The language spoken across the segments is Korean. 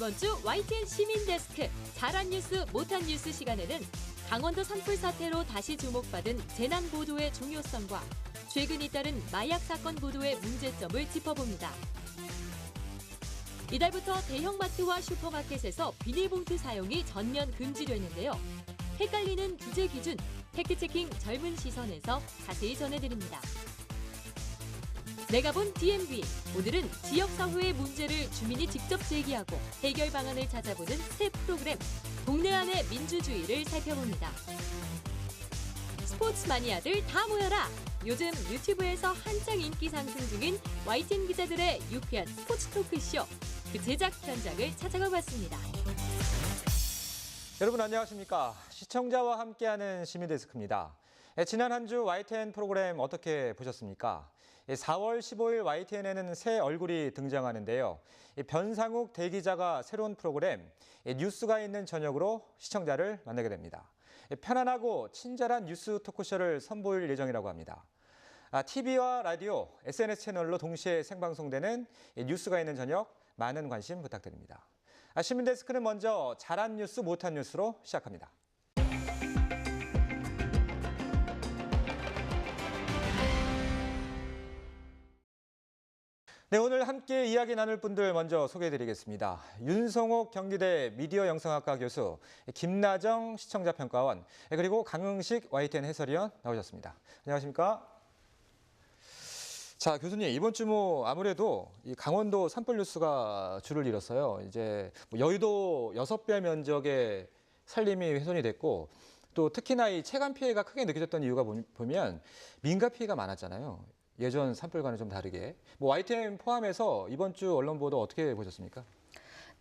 이번 주 YTN 시민데스크 잘한 뉴스 못한 뉴스 시간에는 강원도 산불 사태로 다시 주목받은 재난 보도의 중요성과 최근 잇따른 마약 사건 보도의 문제점을 짚어봅니다. 이달부터 대형마트와 슈퍼마켓에서 비닐봉투 사용이 전면 금지되는데요. 헷갈리는 규제 기준, 팩트체킹 젊은 시선에서 자세히 전해드립니다. 내가 본 DMV, 오늘은 지역사회의 문제를 주민이 직접 제기하고 해결 방안을 찾아보는 새 프로그램 동네 안의 민주주의를 살펴봅니다. 스포츠 마니아들 다 모여라! 요즘 유튜브에서 한창 인기 상승 중인 YTN 기자들의 유쾌한 스포츠 토크쇼, 그 제작 현장을 찾아가 봤습니다. 여러분 안녕하십니까? 시청자와 함께하는 시민데스크입니다. 지난 한 주 YTN 프로그램 어떻게 보셨습니까? 4월 15일 YTN에는 새 얼굴이 등장하는데요. 변상욱 대기자가 새로운 프로그램 뉴스가 있는 저녁으로 시청자를 만나게 됩니다. 편안하고 친절한 뉴스 토크쇼를 선보일 예정이라고 합니다. TV와 라디오, SNS 채널로 동시에 생방송되는 뉴스가 있는 저녁, 많은 관심 부탁드립니다. 시민데스크는 먼저 잘한 뉴스, 못한 뉴스로 시작합니다. 네, 오늘 함께 이야기 나눌 분들 먼저 소개해드리겠습니다. 윤성옥 경기대 미디어 영상학과 교수, 김나정 시청자평가원, 그리고 강흥식 YTN 해설위원 나오셨습니다. 안녕하십니까? 자, 교수님, 이번 주 아무래도 이 강원도 산불 뉴스가 줄을 이뤘어요. 이제 여의도 6배 면적의 산림이 훼손이 됐고, 또 특히나 이 체감 피해가 크게 느껴졌던 이유가 보면 민가 피해가 많았잖아요. 예전 산불과는 좀 다르게. YTN 포함해서 이번 주 언론 보도 어떻게 보셨습니까?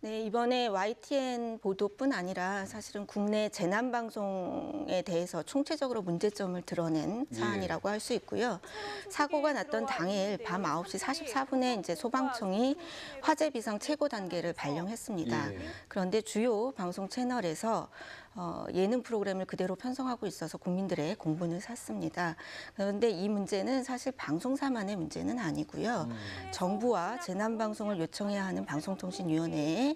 네, 이번에 YTN 보도뿐 아니라 사실은 국내 재난 방송에 대해서 총체적으로 문제점을 드러낸 사안이라고 할 수 있고요. 사고가 났던 당일 밤 9시 44분에 이제 소방청이 화재 비상 최고 단계를 발령했습니다. 그런데 주요 방송 채널에서 예능 프로그램을 그대로 편성하고 있어서 국민들의 공분을 샀습니다. 그런데 이 문제는 사실 방송사만의 문제는 아니고요. 정부와 재난방송을 요청해야 하는 방송통신위원회의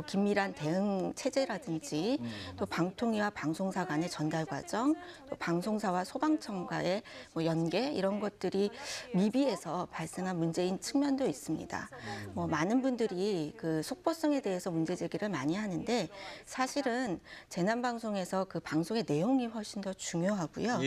긴밀한 대응 체제라든지 또 방통위와 방송사 간의 전달 과정, 또 방송사와 소방청과의 연계 이런 것들이 미비해서 발생한 문제인 측면도 있습니다. 많은 분들이 그 속보성에 대해서 문제 제기를 많이 하는데 사실은 재난방송에서 그 방송의 내용이 훨씬 더 중요하고요.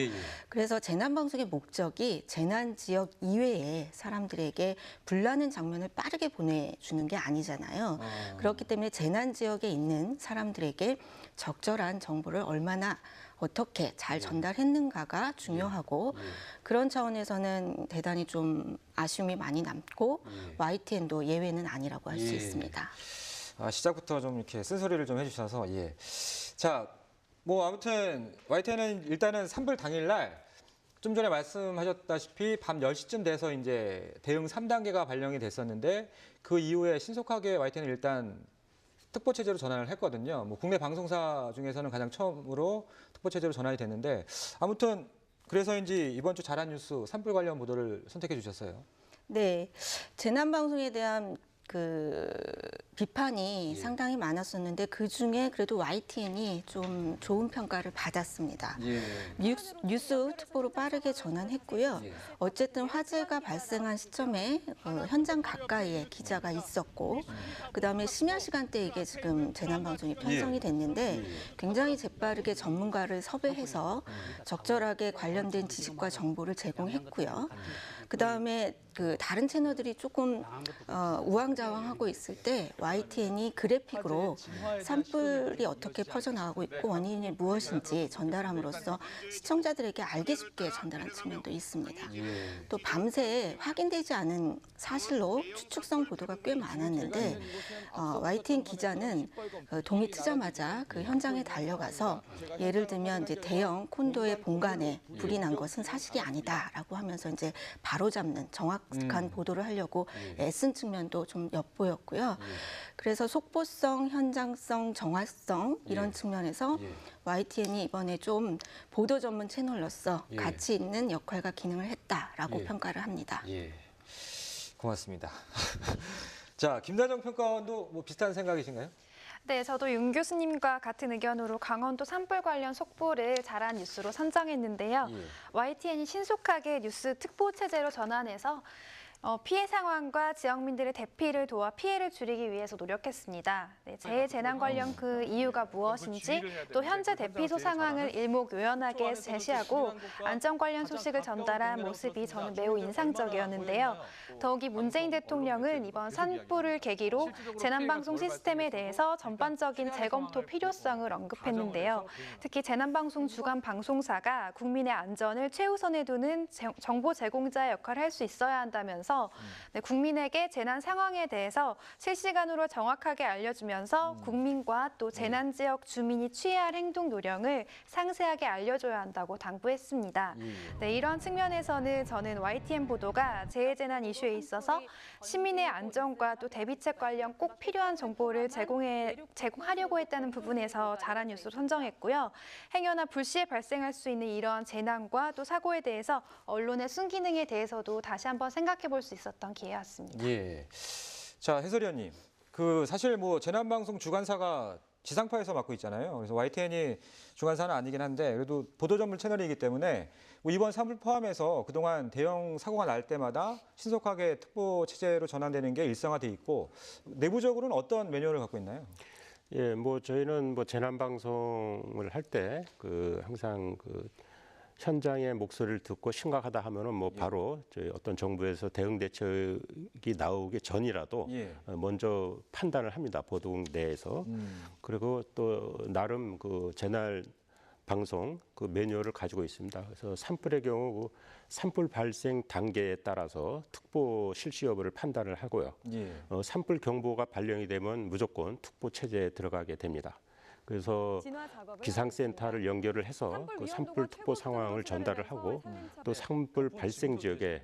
그래서 재난방송의 목적이 재난지역 이외에 사람들에게 불나는 장면을 빠르게 보내주는 게 아니잖아요. 그렇기 때문에 재난지역에 있는 사람들에게 적절한 정보를 얼마나 어떻게 잘 전달했는가가 중요하고 그런 차원에서는 대단히 좀 아쉬움이 많이 남고 YTN도 예외는 아니라고 할 수 있습니다. 시작부터 좀 이렇게 쓴소리를 좀 해주셔서 자, 아무튼 YTN은 일단은 산불 당일날 좀 전에 말씀하셨다시피 밤 10시쯤 돼서 이제 대응 3단계가 발령이 됐었는데 그 이후에 신속하게 YTN은 일단 특보 체제로 전환을 했거든요. 국내 방송사 중에서는 가장 처음으로 특보 체제로 전환이 됐는데 아무튼 그래서인지 이번 주 잘한 뉴스 산불 관련 보도를 선택해 주셨어요. 네, 재난방송에 대한 그 비판이 상당히 많았었는데 그중에 그래도 YTN이 좀 좋은 평가를 받았습니다. 뉴스 특보로 빠르게 전환했고요. 어쨌든 화재가 발생한 시점에 현장 가까이에 기자가 있었고 그다음에 심야 시간대에 이게 지금 재난방송이 편성이 됐는데 굉장히 재빠르게 전문가를 섭외해서 적절하게 관련된 지식과 정보를 제공했고요. 그다음에 그 다른 채널들이 조금 우왕좌왕하고 있을 때 YTN이 그래픽으로 산불이 어떻게 퍼져나가고 있고 원인이 무엇인지 전달함으로써 시청자들에게 알기 쉽게 전달한 측면도 있습니다. 또 밤새 확인되지 않은 사실로 추측성 보도가 꽤 많았는데 YTN 기자는 동이 트자마자 그 현장에 달려가서 예를 들면 이제 대형 콘도의 본관에 불이 난 것은 사실이 아니다라고 하면서 이제 바로잡는 정확한 보도를 하려고 애쓴 측면도 좀 엿보였고요. 그래서 속보성, 현장성, 정확성 이런 측면에서 YTN이 이번에 좀 보도 전문 채널로서 가치 있는 역할과 기능을 했다라고 평가를 합니다. 고맙습니다. 자, 김다정 평가원도 뭐 비슷한 생각이신가요? 네, 저도 윤 교수님과 같은 의견으로 강원도 산불 관련 속보를 잘한 뉴스로 선정했는데요. 예. YTN이 신속하게 뉴스 특보 체제로 전환해서 피해 상황과 지역민들의 대피를 도와 피해를 줄이기 위해서 노력했습니다. 네, 재해재난 관련 그 이유가 무엇인지 또 현재 대피소 상황을 일목요연하게 제시하고 안전 관련 소식을 전달한 모습이 저는 매우 인상적이었는데요. 더욱이 문재인 대통령은 이번 산불을 계기로 재난방송 시스템에 대해서 전반적인 재검토 필요성을 언급했는데요. 특히 재난방송 주간 방송사가 국민의 안전을 최우선에 두는 정보 제공자의 역할을 할 수 있어야 한다면서 네, 국민에게 재난 상황에 대해서 실시간으로 정확하게 알려주면서 국민과 또 재난 지역 주민이 취해야 할 행동 요령을 상세하게 알려줘야 한다고 당부했습니다. 네, 이런 측면에서는 저는 YTN 보도가 재해재난 이슈에 있어서 시민의 안전과 또 대비책 관련 꼭 필요한 정보를 제공하려고 했다는 부분에서 잘한 뉴스로 선정했고요. 행여나 불시에 발생할 수 있는 이러한 재난과 또 사고에 대해서 언론의 순기능에 대해서도 다시 한번 생각해 볼 수 있었던 기회였습니다. 예. 자, 해설위원님. 사실 뭐 재난방송 주간사가 지상파에서 맡고 있잖아요. 그래서 YTN이 주간사는 아니긴 한데 그래도 보도 전문 채널이기 때문에 뭐 이번 산불 포함해서 그동안 대형 사고가 날 때마다 신속하게 특보 체제로 전환되는 게 일상화돼 있고 내부적으로는 어떤 매뉴얼을 갖고 있나요? 예, 뭐 저희는 뭐 재난 방송을 할 때 항상 현장의 목소리를 듣고 심각하다 하면은 뭐 바로 저희 어떤 정부에서 대응 대책이 나오기 전이라도 먼저 판단을 합니다. 보도국 내에서. 그리고 또 나름 재난 방송 매뉴얼을 가지고 있습니다. 그래서 산불의 경우 산불 발생 단계에 따라서 특보 실시 여부를 판단을 하고요. 산불 경보가 발령이 되면 무조건 특보 체제에 들어가게 됩니다. 그래서 기상센터를 연결을 해서 산불 특보 상황을 전달을 하고 또 산불 발생 지역에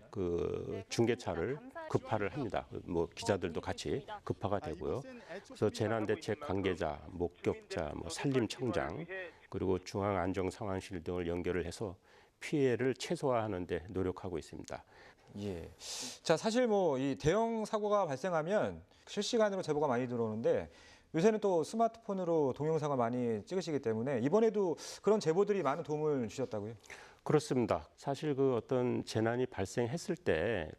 중계차를 급파를 합니다. 뭐 기자들도 같이 급파가 되고요. 그래서 재난대책 관계자, 목격자, 산림청장 그리고 중앙안전상황실 등을 연결을 해서 피해를 최소화하는 데 노력하고 있습니다. 예. 자, 사실 뭐 이 대형 사고가 발생하면 실시간으로 제보가 많이 들어오는데 요새는 또 스마트폰으로 동영상을 많이 찍으시기 때문에 이번에도 그런 제보들이 많은 도움을 주셨다고요? 그렇습니다. 사실 어떤 재난이 발생했을 때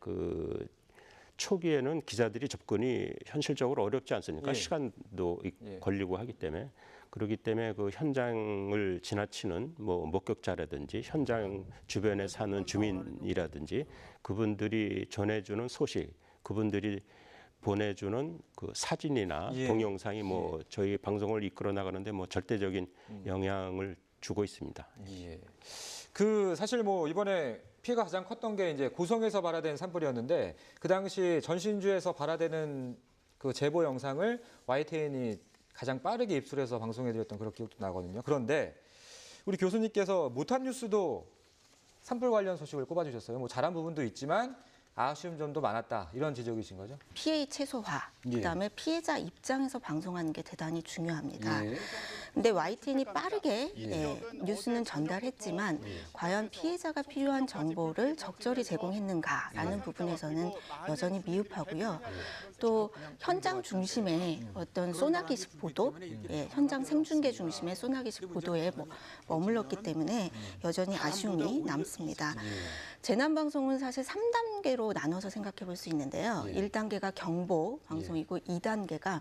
초기에는 기자들이 접근이 현실적으로 어렵지 않습니까? 시간도 걸리고 하기 때문에 그렇기 때문에 현장을 지나치는 목격자라든지 현장 주변에 사는 주민이라든지 그분들이 전해주는 소식, 그분들이 보내주는 사진이나 동영상이 저희 방송을 이끌어 나가는데 절대적인 영향을 주고 있습니다. 예. 사실 이번에 피해가 가장 컸던 게 이제 고성에서 발화된 산불이었는데 그 당시 전신주에서 발화되는 제보 영상을 YTN이 가장 빠르게 입수해서 방송해드렸던 그런 기억도 나거든요. 그런데 우리 교수님께서 못한 뉴스도 산불 관련 소식을 꼽아주셨어요. 잘한 부분도 있지만 아쉬운 점도 많았다. 이런 지적이신 거죠? 피해 최소화, 그다음에 피해자 입장에서 방송하는 게 대단히 중요합니다. 예. 근데 YTN이 빠르게 뉴스는 전달했지만 과연 피해자가 필요한 정보를 적절히 제공했는가라는 부분에서는 여전히 미흡하고요. 또 현장 중심의 어떤 소나기식 보도, 현장 생중계 중심의 소나기식 보도에 머물렀기 때문에 여전히 아쉬움이 남습니다. 재난방송은 사실 3단계로 나눠서 생각해 볼 수 있는데요. 1단계가 경보 방송이고 2단계가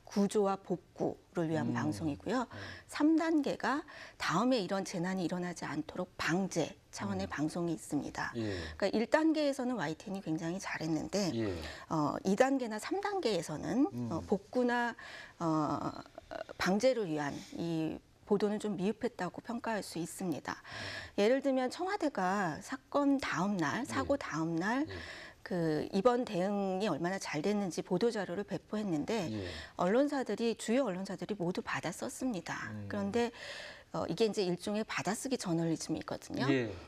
구조와 복구를 위한 방송이고요. 3단계가 다음에 이런 재난이 일어나지 않도록 방제 차원의 방송이 있습니다. 그러니까 1단계에서는 YTN이 굉장히 잘했는데 2단계나 3단계에서는 복구나 방제를 위한 이 보도는 좀 미흡했다고 평가할 수 있습니다. 예를 들면 청와대가 사건 다음 날, 사고 다음 날 이번 대응이 얼마나 잘 됐는지 보도 자료를 배포했는데 주요 언론사들이 모두 받았었습니다. 그런데 이게 이제 일종의 받아쓰기 저널리즘이거든요.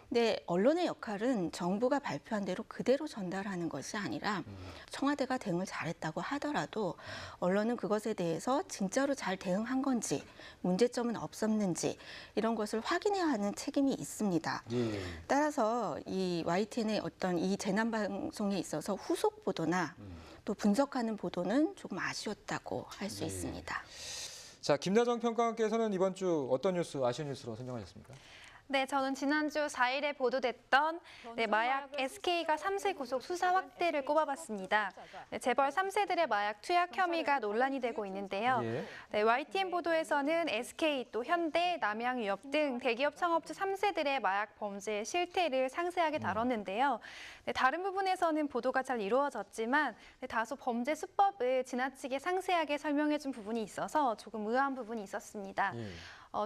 근데 언론의 역할은 정부가 발표한 대로 그대로 전달하는 것이 아니라 청와대가 대응을 잘했다고 하더라도 언론은 그것에 대해서 진짜로 잘 대응한 건지 문제점은 없었는지 이런 것을 확인해야 하는 책임이 있습니다. 따라서 이 YTN의 어떤 이 재난방송에 있어서 후속 보도나 또 분석하는 보도는 조금 아쉬웠다고 할 수 있습니다. 자, 김나정 평가원께서는 이번 주 어떤 뉴스 아쉬운 뉴스로 선정하셨습니까? 네, 저는 지난주 4일에 보도됐던 마약 SK가 3세 구속 수사 확대를 꼽아봤습니다. 재벌 3세들의 마약 투약 혐의가 논란이 되고 있는데요. YTN 보도에서는 SK, 또 현대, 남양유업 등 대기업 창업주 3세들의 마약 범죄의 실태를 상세하게 다뤘는데요. 다른 부분에서는 보도가 잘 이루어졌지만 다소 범죄 수법을 지나치게 상세하게 설명해준 부분이 있어서 조금 의아한 부분이 있었습니다.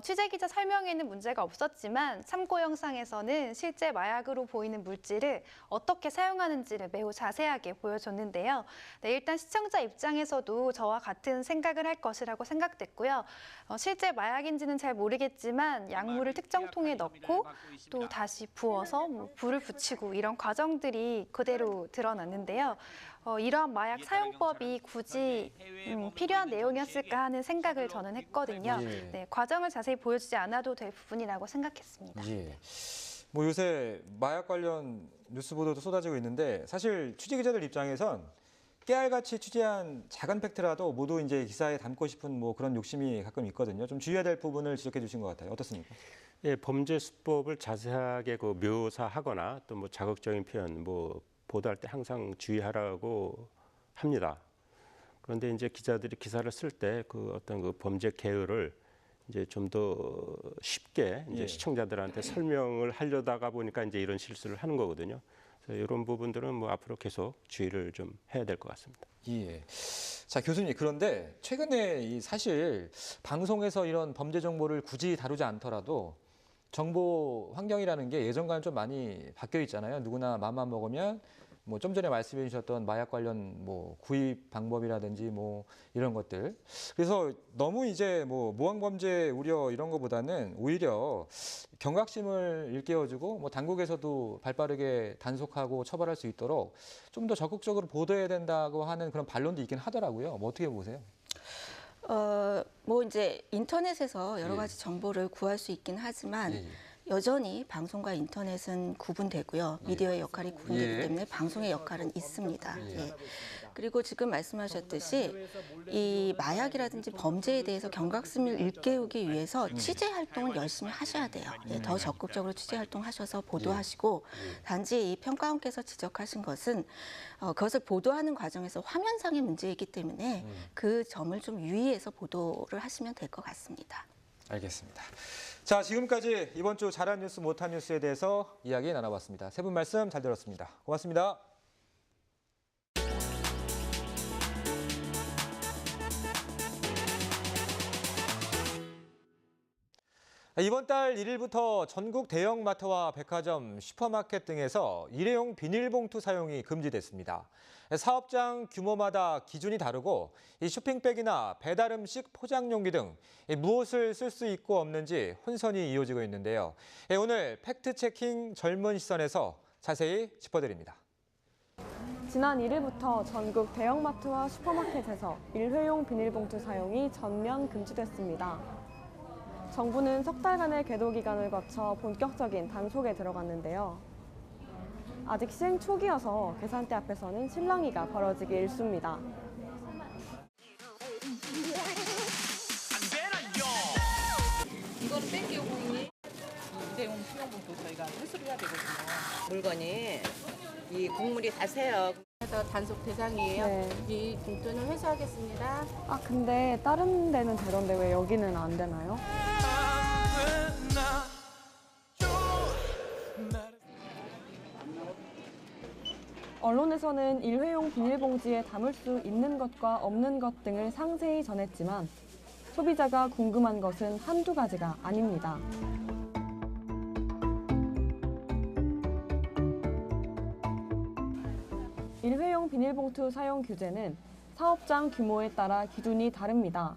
취재기자 설명에는 문제가 없었지만 참고 영상에서는 실제 마약으로 보이는 물질을 어떻게 사용하는지를 매우 자세하게 보여줬는데요. 일단 시청자 입장에서도 저와 같은 생각을 할 것이라고 생각됐고요. 실제 마약인지는 잘 모르겠지만 약물을 특정 통에 넣고 또 다시 부어서 불을 붙이고 이런 과정들이 그대로 드러났는데요. 이러한 마약 사용법이 굳이 필요한 내용이었을까 하는 생각을 저는 했거든요. 네, 과정을 자세히 보여주지 않아도 될 부분이라고 생각했습니다. 뭐 요새 마약 관련 뉴스 보도도 쏟아지고 있는데 사실 취재 기자들 입장에선 깨알같이 취재한 작은 팩트라도 모두 이제 기사에 담고 싶은 뭐 그런 욕심이 가끔 있거든요. 좀 주의해야 될 부분을 지적해 주신 것 같아요. 어떻습니까? 예, 범죄 수법을 자세하게 그 묘사하거나 또 뭐 자극적인 표현, 뭐 보도할 때 항상 주의하라고 합니다. 그런데 이제 기자들이 기사를 쓸 때 그 어떤 그 범죄 계열을 이제 좀 더 쉽게 이제 시청자들한테 설명을 하려다가 보니까 이제 이런 실수를 하는 거거든요. 그래서 이런 부분들은 뭐 앞으로 계속 주의를 좀 해야 될 것 같습니다. 자, 교수님, 그런데 최근에 이 사실 방송에서 이런 범죄 정보를 굳이 다루지 않더라도 정보 환경이라는 게 예전과는 좀 많이 바뀌어 있잖아요. 누구나 맘만 먹으면 뭐 좀 전에 말씀해 주셨던 마약 관련 뭐 구입 방법이라든지 뭐 이런 것들. 그래서 너무 이제 뭐 모항범죄 우려 이런 거보다는 오히려 경각심을 일깨워주고 뭐 당국에서도 발빠르게 단속하고 처벌할 수 있도록 좀 더 적극적으로 보도해야 된다고 하는 그런 반론도 있긴 하더라고요. 뭐 어떻게 보세요? 뭐 이제 인터넷에서 여러 가지 정보를 구할 수 있긴 하지만 여전히 방송과 인터넷은 구분되고요. 미디어의 역할이 구분되기 때문에 방송의 역할은 있습니다. 그리고 지금 말씀하셨듯이 이 마약이라든지 범죄에 대해서 경각심을 일깨우기 위해서 취재 활동을 열심히 하셔야 돼요. 더 적극적으로 취재 활동하셔서 보도하시고 단지 이 평가원께서 지적하신 것은 그것을 보도하는 과정에서 화면상의 문제이기 때문에 그 점을 좀 유의해서 보도를 하시면 될 것 같습니다. 알겠습니다. 자, 지금까지 이번 주 잘한 뉴스 못한 뉴스에 대해서 이야기 나눠봤습니다. 세 분 말씀 잘 들었습니다. 고맙습니다. 이번 달 1일부터 전국 대형마트와 백화점, 슈퍼마켓 등에서 일회용 비닐봉투 사용이 금지됐습니다. 사업장 규모마다 기준이 다르고 이 쇼핑백이나 배달음식 포장용기 등 무엇을 쓸 수 있고 없는지 혼선이 이어지고 있는데요. 오늘 팩트체킹 젊은 시선에서 자세히 짚어드립니다. 지난 1일부터 전국 대형마트와 슈퍼마켓에서 일회용 비닐봉투 사용이 전면 금지됐습니다. 정부는 석 달간의 계도 기간을 거쳐 본격적인 단속에 들어갔는데요. 아직 시행 초기여서 계산대 앞에서는 실랑이가 벌어지기 일쑤입니다. 이거는 뺄게요, 고객님. 일회용 수용봉투 저희가 회수를 해야 되거든요. 물건이 이 국물이 다 새요. 그래서 단속 대상이에요. 네. 이 봉투는 회수하겠습니다. 아, 근데 다른 데는 되던데 왜 여기는 안 되나요? 언론에서는 일회용 비닐봉지에 담을 수 있는 것과 없는 것 등을 상세히 전했지만 소비자가 궁금한 것은 한두 가지가 아닙니다. 일회용 비닐봉투 사용 규제는 사업장 규모에 따라 기준이 다릅니다.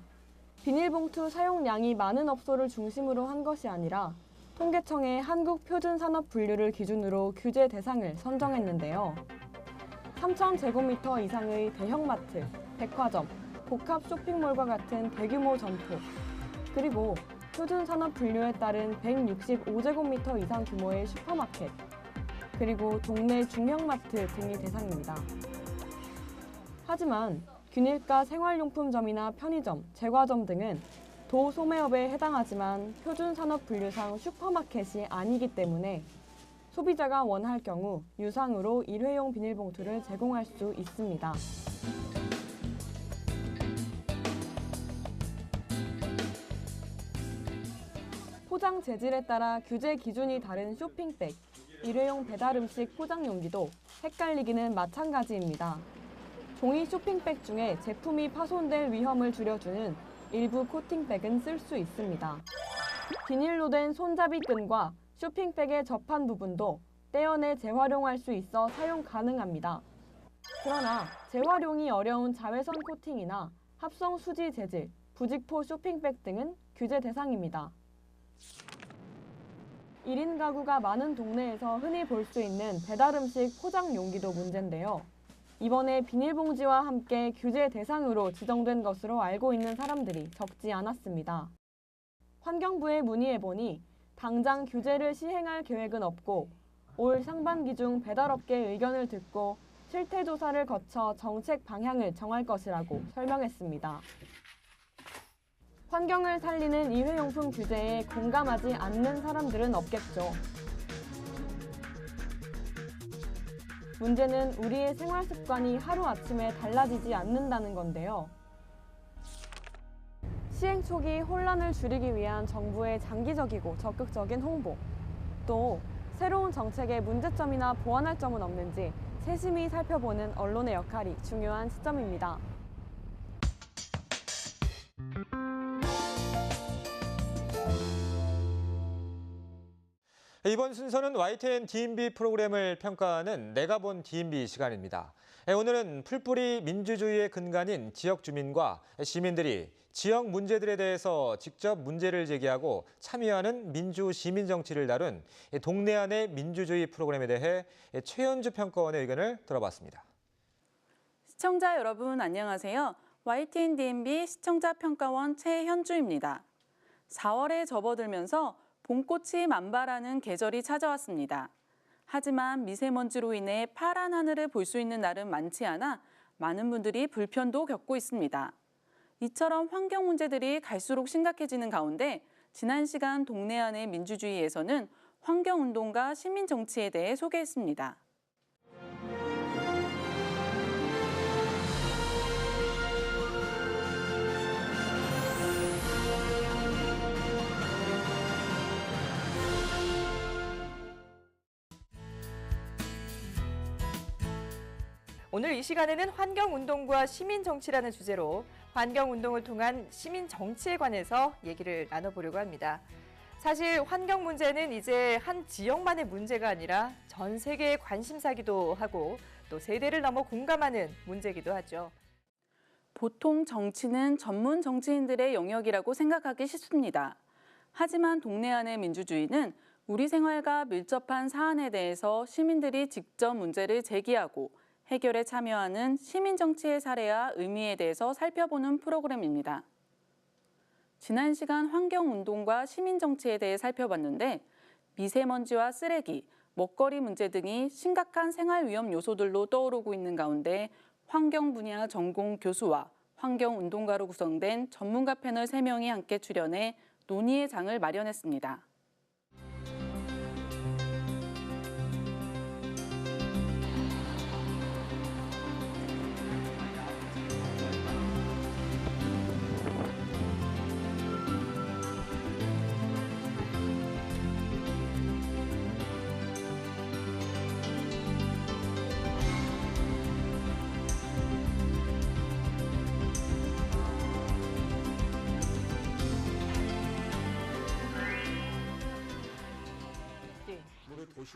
비닐봉투 사용량이 많은 업소를 중심으로 한 것이 아니라 통계청의 한국표준산업분류를 기준으로 규제 대상을 선정했는데요. 3,000제곱미터 이상의 대형마트, 백화점, 복합 쇼핑몰과 같은 대규모 점포, 그리고 표준산업분류에 따른 165제곱미터 이상 규모의 슈퍼마켓, 그리고 동네 중형마트 등이 대상입니다. 하지만 균일가 생활용품점이나 편의점, 제과점 등은 도소매업에 해당하지만 표준산업분류상 슈퍼마켓이 아니기 때문에 소비자가 원할 경우 유상으로 일회용 비닐봉투를 제공할 수 있습니다. 포장 재질에 따라 규제 기준이 다른 쇼핑백, 일회용 배달음식 포장 용기도 헷갈리기는 마찬가지입니다. 종이 쇼핑백 중에 제품이 파손될 위험을 줄여주는 일부 코팅백은 쓸 수 있습니다. 비닐로 된 손잡이 끈과 쇼핑백의 접한 부분도 떼어내 재활용할 수 있어 사용 가능합니다. 그러나 재활용이 어려운 자외선 코팅이나 합성 수지 재질, 부직포 쇼핑백 등은 규제 대상입니다. 1인 가구가 많은 동네에서 흔히 볼 수 있는 배달음식 포장 용기도 문제인데요. 이번에 비닐봉지와 함께 규제 대상으로 지정된 것으로 알고 있는 사람들이 적지 않았습니다. 환경부에 문의해보니 당장 규제를 시행할 계획은 없고 올 상반기 중 배달업계 의견을 듣고 실태조사를 거쳐 정책 방향을 정할 것이라고 설명했습니다. 환경을 살리는 일회용품 규제에 공감하지 않는 사람들은 없겠죠. 문제는 우리의 생활 습관이 하루아침에 달라지지 않는다는 건데요. 시행 초기 혼란을 줄이기 위한 정부의 장기적이고 적극적인 홍보, 또 새로운 정책의 문제점이나 보완할 점은 없는지 세심히 살펴보는 언론의 역할이 중요한 시점입니다. 이번 순서는 YTN DMB 프로그램을 평가하는 내가 본 DMB 시간입니다. 오늘은 풀뿌리 민주주의의 근간인 지역 주민과 시민들이 지역 문제들에 대해서 직접 문제를 제기하고 참여하는 민주 시민 정치를 다룬 동네 안의 민주주의 프로그램에 대해 최현주 평가원의 의견을 들어봤습니다. 시청자 여러분 안녕하세요. YTN DMB 시청자 평가원 최현주입니다. 4월에 접어들면서 봄꽃이 만발하는 계절이 찾아왔습니다. 하지만 미세먼지로 인해 파란 하늘을 볼 수 있는 날은 많지 않아 많은 분들이 불편도 겪고 있습니다. 이처럼 환경 문제들이 갈수록 심각해지는 가운데 지난 시간 동네 안의 민주주의에서는 환경운동과 시민정치에 대해 소개했습니다. 오늘 이 시간에는 환경운동과 시민정치라는 주제로 환경운동을 통한 시민정치에 관해서 얘기를 나눠보려고 합니다. 사실 환경 문제는 이제 한 지역만의 문제가 아니라 전 세계의 관심사기도 하고 또 세대를 넘어 공감하는 문제이기도 하죠. 보통 정치는 전문 정치인들의 영역이라고 생각하기 쉽습니다. 하지만 동네 안의 민주주의는 우리 생활과 밀접한 사안에 대해서 시민들이 직접 문제를 제기하고 해결에 참여하는 시민정치의 사례와 의미에 대해서 살펴보는 프로그램입니다. 지난 시간 환경운동과 시민정치에 대해 살펴봤는데 미세먼지와 쓰레기, 먹거리 문제 등이 심각한 생활위험 요소들로 떠오르고 있는 가운데 환경 분야 전공 교수와 환경운동가로 구성된 전문가 패널 3명이 함께 출연해 논의의 장을 마련했습니다.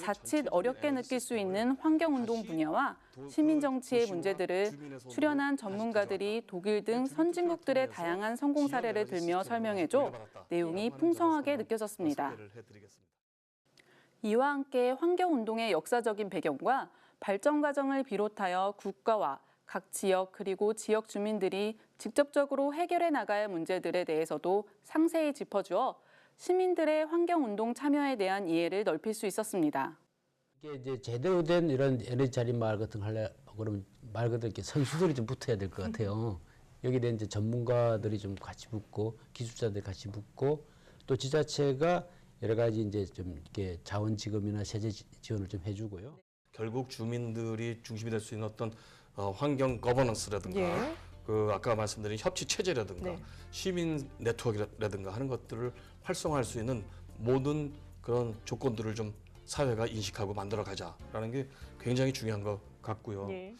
자칫 어렵게 느낄 수 있는 환경운동 분야와 시민정치의 문제들을 출연한 전문가들이 독일 등 선진국들의 다양한 성공 사례를 들며 설명해줘 내용이 풍성하게 느껴졌습니다. 이와 함께 환경운동의 역사적인 배경과 발전 과정을 비롯하여 국가와 각 지역 그리고 지역 주민들이 직접적으로 해결해 나가야 할 문제들에 대해서도 상세히 짚어주어 시민들의 환경운동 참여에 대한 이해를 넓힐 수 있었습니다. 이게 이제 제대로 된 이런 에너지 자립 마을 같은 거 하려고 그러면 말 그대로 이렇게 선수들이 좀 붙어야 될 것 같아요. 여기에 대한 이제 전문가들이 좀 같이 붙고 기술자들이 같이 붙고 또 지자체가 여러 가지 이제 좀 이렇게 자원 지급이나 세제 지원을 좀 해주고요. 결국 주민들이 중심이 될 수 있는 어떤 환경 거버넌스라든가 예. 그 아까 말씀드린 협치 체제라든가 네. 시민 네트워크라든가 하는 것들을 활성화할 수 있는 모든 그런 조건들을 좀 사회가 인식하고 만들어 가자라는 게 굉장히 중요한 것 같고요. 예.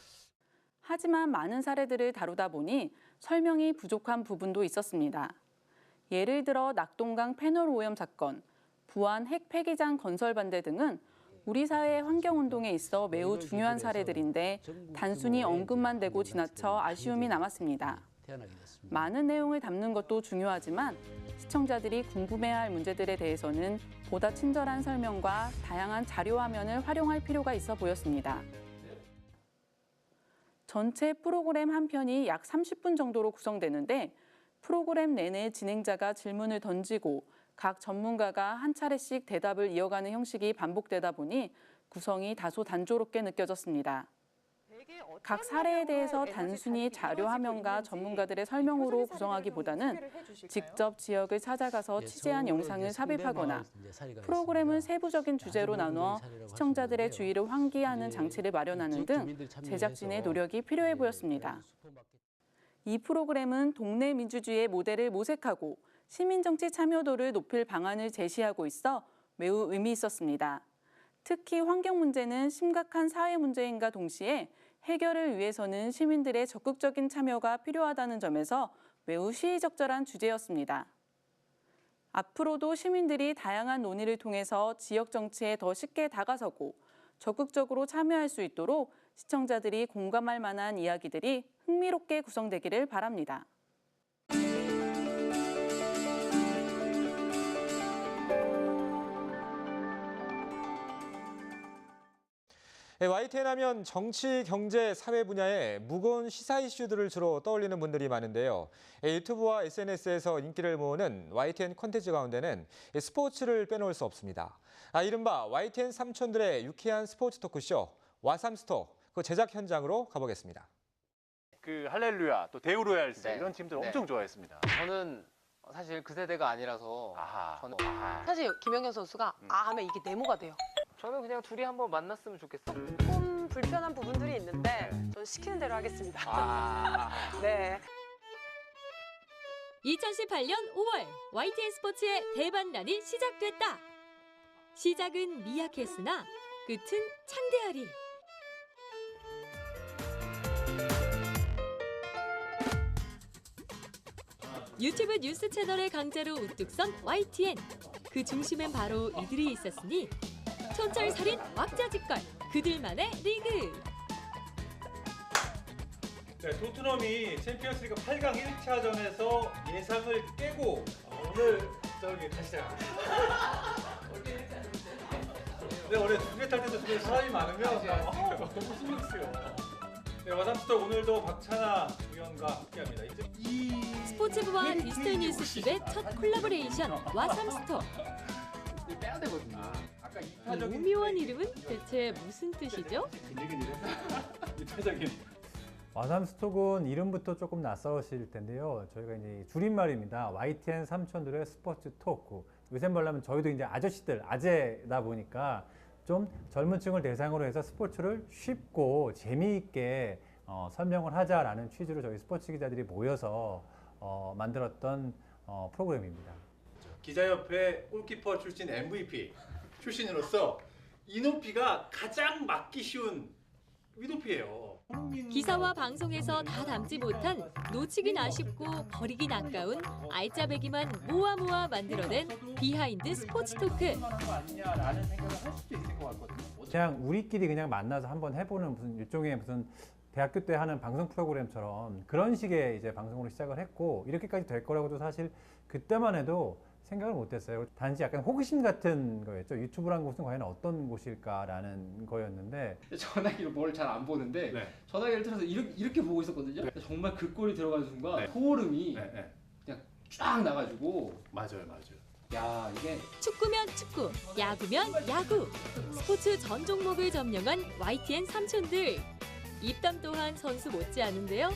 하지만 많은 사례들을 다루다 보니 설명이 부족한 부분도 있었습니다. 예를 들어 낙동강 패널 오염 사건, 부안 핵 폐기장 건설 반대 등은 우리 사회의 환경운동에 있어 매우 중요한 사례들인데 단순히 언급만 되고 지나쳐 아쉬움이 남았습니다. 많은 내용을 담는 것도 중요하지만 시청자들이 궁금해할 문제들에 대해서는 보다 친절한 설명과 다양한 자료 화면을 활용할 필요가 있어 보였습니다. 전체 프로그램 한 편이 약 30분 정도로 구성되는데 프로그램 내내 진행자가 질문을 던지고 각 전문가가 한 차례씩 대답을 이어가는 형식이 반복되다 보니 구성이 다소 단조롭게 느껴졌습니다. 각 사례에 대해서 단순히 자료 화면과 전문가들의 설명으로 구성하기보다는 직접 지역을 찾아가서 취재한 영상을 삽입하거나 프로그램을 세부적인 주제로 나누어 시청자들의 주의를 환기하는 장치를 마련하는 등 제작진의 노력이 필요해 보였습니다. 이 프로그램은 동네 민주주의의 모델을 모색하고 시민정치 참여도를 높일 방안을 제시하고 있어 매우 의미 있었습니다. 특히 환경 문제는 심각한 사회 문제인과 동시에 해결을 위해서는 시민들의 적극적인 참여가 필요하다는 점에서 매우 시의적절한 주제였습니다. 앞으로도 시민들이 다양한 논의를 통해서 지역 정치에 더 쉽게 다가서고 적극적으로 참여할 수 있도록 시청자들이 공감할 만한 이야기들이 흥미롭게 구성되기를 바랍니다. YTN 하면 정치, 경제, 사회 분야의 무거운 시사 이슈들을 주로 떠올리는 분들이 많은데요. 유튜브와 SNS에서 인기를 모으는 YTN 콘텐츠 가운데는 스포츠를 빼놓을 수 없습니다. 이른바 YTN 삼촌들의 유쾌한 스포츠 토크쇼 와삼스토 그 제작 현장으로 가보겠습니다. 그 할렐루야, 또 데우로얄스 이런 팀들 엄청 좋아했습니다. 저는 사실 그 세대가 아니라서 저는 사실 김연경 선수가 하면 이게 네모가 돼요. 저는 그냥 둘이 한번 만났으면 좋겠어요. 조금 불편한 부분들이 있는데 저는 시키는 대로 하겠습니다. 네. 2018년 5월 YTN 스포츠의 대반란이 시작됐다. 시작은 미약했으나 끝은 창대하리. 유튜브 뉴스 채널의 강자로 우뚝 선 YTN. 그 중심엔 바로 이들이 있었으니 촌철살인 왁자지껄 그들만의 리그. 네, 토트넘이 챔피언스리그 8강 1차전에서 예상을 깨고 오늘 저기 다시 시작합니다. 네, 원래 두개 탈 때도 주변에 사람이 많으면 너무 신경 쓰여. 네, 와삼스토 오늘도 박찬아 위원과 함께합니다. 스포츠부와 디지털 뉴스집의 첫 콜라보레이션 와삼스토. 빼야 되거든요. 아까 이 오묘한 이름은 대체 무슨 뜻이죠? 이타적인. 와삼스톡은 이름부터 조금 낯설으실 텐데요. 저희가 이제 줄임말입니다. YTN 삼촌들의 스포츠 토크. 요새 말하면 저희도 이제 아저씨들, 아재다 보니까 좀 젊은 층을 대상으로 해서 스포츠를 쉽고 재미있게 설명을 하자라는 취지로 저희 스포츠 기자들이 모여서 만들었던 프로그램입니다. 기자협회 골키퍼 출신 MVP 출신으로서 이 높이가 가장 맞기 쉬운 위높이예요. 기사와 방송에서 다 담지 못한 놓치긴 아쉽고 버리긴 아까운 알짜배기만 모아 만들어낸 비하인드 스포츠 토크. 그냥 우리끼리 그냥 만나서 한번 해보는 무슨 일종의 무슨 대학교 때 하는 방송 프로그램처럼 그런 식의 이제 방송으로 시작을 했고 이렇게까지 될 거라고도 사실 그때만 해도 생각을 못했어요. 단지 약간 호기심 같은 거였죠. 유튜브란 곳은 과연 어떤 곳일까라는 거였는데 전화기로 뭘 잘 안 보는데 전화기를 틀어서 이렇게 보고 있었거든요. 정말 그 꼴이 들어가는 순간 소름이 그냥 쫙 나가지고 맞아요. 야 이게 축구면 축구, 야구면 야구. 스포츠 전 종목을 점령한 YTN 삼촌들. 입담 또한 선수 못지않은데요.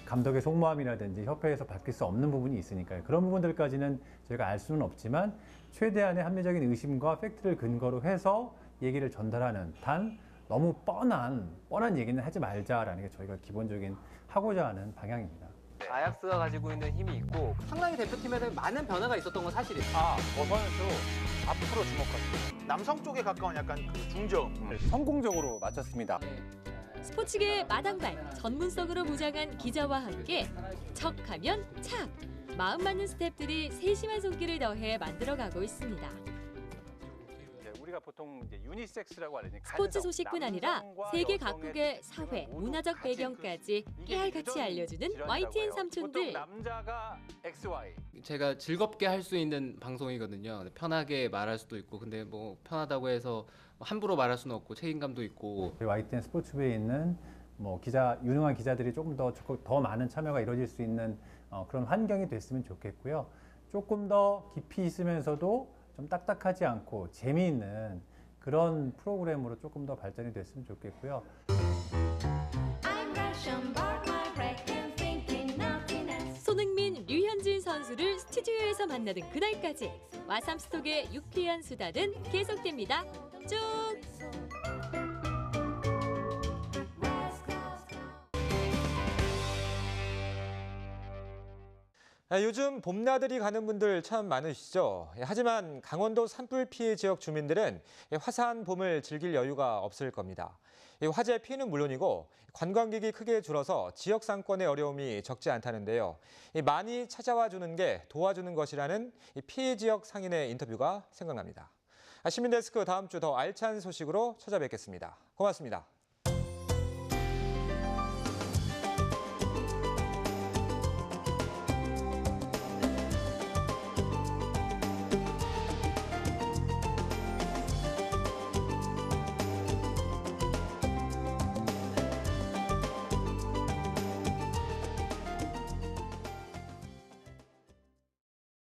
감독의 속마음이라든지 협회에서 바뀔 수 없는 부분이 있으니까요. 그런 부분들까지는 저희가 알 수는 없지만 최대한의 합리적인 의심과 팩트를 근거로 해서 얘기를 전달하는, 단 너무 뻔한 얘기는 하지 말자라는 게 저희가 기본적인 하고자 하는 방향입니다. 아약스가 가지고 있는 힘이 있고 상당히 대표팀에는 많은 변화가 있었던 건 사실이에요. 저 선수 앞으로 주목하시죠. 남성 쪽에 가까운 약간 그 중저음. 성공적으로 마쳤습니다. 스포츠계의 마당발, 전문성으로 무장한 기자와 함께 척하면 착! 마음 맞는 스태프들이 세심한 손길을 더해 만들어가고 있습니다. 우리가 보통 이제 유니섹스라고 하려니까 스포츠 소식뿐 아니라 세계 각국의 사회, 문화적 배경까지 깨알같이 알려주는 YTN 삼촌들. 남자가 XY. 제가 즐겁게 할 수 있는 방송이거든요. 편하게 말할 수도 있고 근데 뭐 편하다고 해서 함부로 말할 수는 없고 책임감도 있고. YTN 스포츠부에 있는 유능한 기자들이 조금 더 많은 참여가 이루어질 수 있는 그런 환경이 됐으면 좋겠고요. 조금 더 깊이 있으면서도 좀 딱딱하지 않고 재미있는 그런 프로그램으로 조금 더 발전이 됐으면 좋겠고요. 손흥민, 류현진 선수를 스튜디오에서 만나는 그날까지 와삼스톡의 유쾌한 수다는 계속됩니다. 쭉! 요즘 봄나들이 가는 분들 참 많으시죠. 하지만 강원도 산불 피해 지역 주민들은 화사한 봄을 즐길 여유가 없을 겁니다. 화재 피해는 물론이고 관광객이 크게 줄어서 지역 상권의 어려움이 적지 않다는데요. 많이 찾아와 주는 게 도와주는 것이라는 피해 지역 상인의 인터뷰가 생각납니다. 시민데스크 다음 주 더 알찬 소식으로 찾아뵙겠습니다. 고맙습니다.